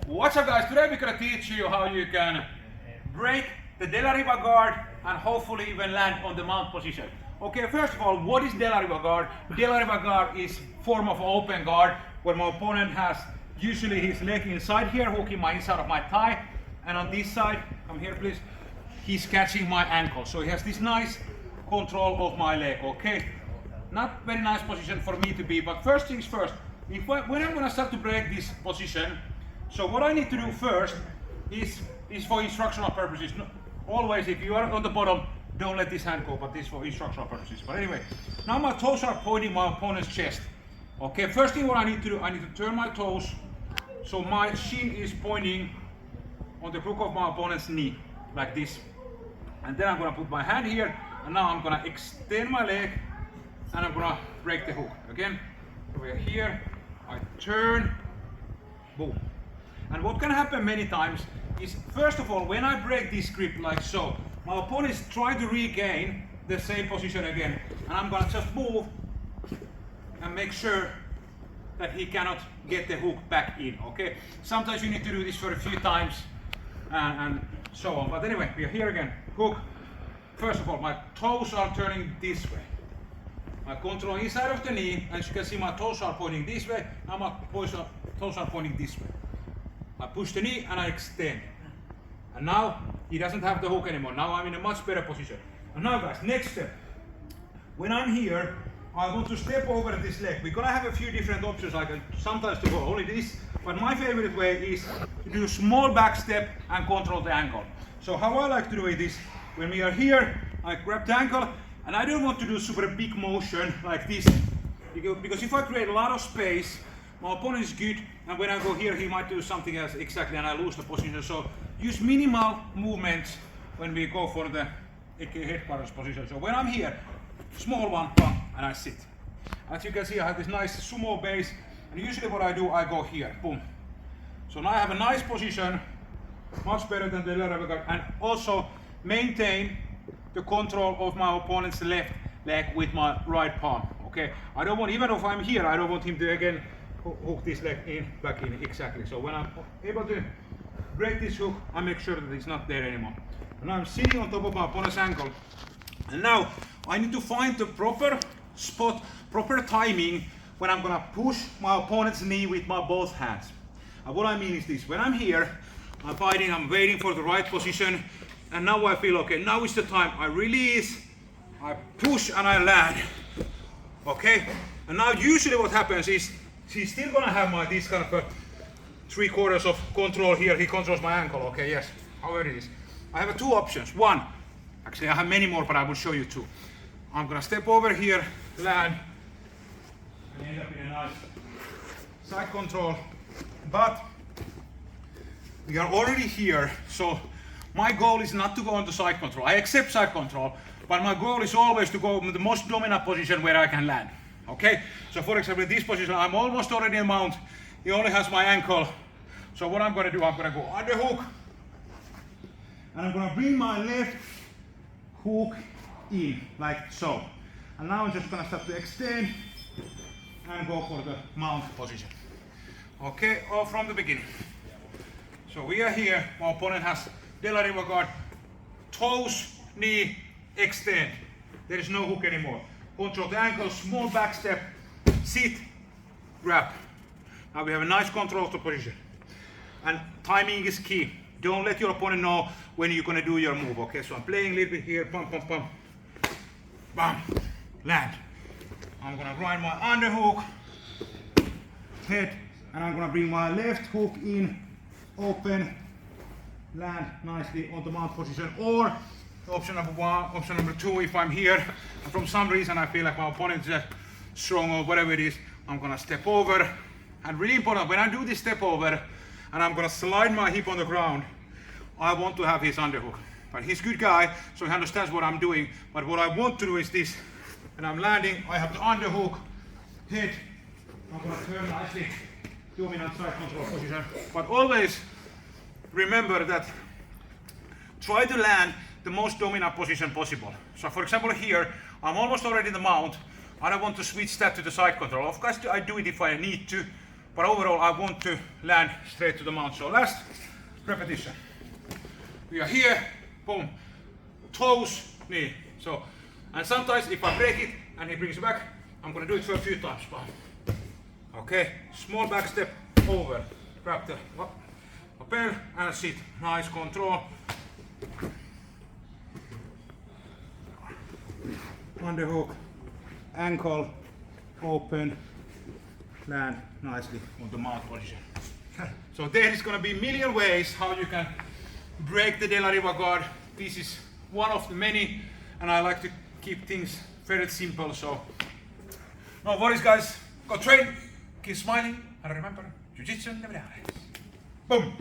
What's up guys, today we're gonna teach you how you can break the De La Riva guard and hopefully even land on the mount position. Okay, first of all, what is De La Riva guard? De La Riva guard is form of open guard where my opponent has usually his leg inside here, hooking my inside of my thigh, and on this side, come here please, he's catching my ankle. So he has this nice control of my leg, okay? Not very nice position for me to be, but first things first, when I'm gonna start to break this position, so what I need to do first is for instructional purposes. Always, if you are on the bottom, don't let this hand go, but this is for instructional purposes. But anyway, now my toes are pointing my opponent's chest. Okay, first thing what I need to do, I need to turn my toes so my shin is pointing on the crook of my opponent's knee, like this. And then I'm gonna put my hand here, and now I'm gonna extend my leg, and I'm gonna break the hook. Again, over here, I turn, boom. And what can happen many times is, first of all, when I break this grip like so, my opponent is trying to regain the same position again. And I'm gonna just move and make sure that he cannot get the hook back in, okay? Sometimes you need to do this for a few times and so on. But anyway, we are here again, hook. First of all, my toes are turning this way. I control inside of the knee, and as you can see, my toes are pointing this way, and my toes are pointing this way. I push the knee and I extend. And now he doesn't have the hook anymore. Now I'm in a much better position. And now guys, next step. When I'm here, I want to step over this leg. We're gonna have a few different options. I can sometimes to go only this, but my favorite way is to do a small back step and control the ankle. So how I like to do it is, when we are here, I grab the ankle, and I don't want to do super big motion like this, because if I create a lot of space, my opponent is good, and when I go here, he might do something else exactly, and I lose the position. So use minimal movements when we go for the headquarters position. So when I'm here, small one, and I sit. As you can see, I have this nice sumo base, and usually what I do, I go here, boom. So now I have a nice position, much better than the other guard, and also maintain the control of my opponent's left leg with my right palm. Okay, I don't want, even if I'm here, I don't want him to again hook this leg in, back in, exactly. So when I'm able to break this hook, I make sure that it's not there anymore. And I'm sitting on top of my opponent's ankle. And now I need to find the proper spot, proper timing when I'm gonna push my opponent's knee with my both hands. And what I mean is this, when I'm here, I'm fighting, I'm waiting for the right position, and now I feel, okay, now is the time. I release, I push, and I land. Okay? And now usually what happens is, he's still gonna have my this kind of a 3/4 of control here. He controls my ankle, okay, yes, however it is. I have two options. One, actually I have many more, but I will show you two. I'm gonna step over here, land, and end up in a nice side control. But we are already here, so my goal is not to go into side control. I accept side control, but my goal is always to go in the most dominant position where I can land. Okay, so for example, in this position, I'm almost already in mount. He only has my ankle. So what I'm gonna do, I'm gonna go under hook, and I'm gonna bring my left hook in, like so. And now I'm just gonna start to extend and go for the mount position. Okay, all from the beginning. So we are here, my opponent has De La Riva guard, toes, knee, extend. There is no hook anymore. Control the ankle, small back step, sit, grab. Now we have a nice control of the position. And timing is key. Don't let your opponent know when you're gonna do your move, okay? So I'm playing a little bit here, pump, pump, pump. Bam, land. I'm gonna grind my underhook, head, and I'm gonna bring my left hook in, open, land nicely on the mount position. Or option number one, option number two, if I'm here and from some reason I feel like my opponent is strong or whatever it is, I'm gonna step over. And really important, when I do this step over and I'm gonna slide my hip on the ground, I want to have his underhook. But he's a good guy, so he understands what I'm doing. But what I want to do is this. When I'm landing, I have the underhook, head, I'm gonna turn nicely, dominant side control position. But always remember that try to land the most dominant position possible. So for example here, I'm almost already in the mount. I don't want to switch that to the side control. Of course I do it if I need to, but overall I want to land straight to the mount. So last repetition. We are here, boom, toes, knee. So, and sometimes if I break it and he brings it back, I'm gonna do it for a few times. Okay, small back step over, grab the lapel and sit, nice control. Underhook, ankle, open, land nicely on the mount position. So there is going to be a million ways how you can break the De La Riva guard. This is one of the many, and I like to keep things very simple. So no worries, guys. Go train, keep smiling, and remember, jiu-jitsu never dies. Boom.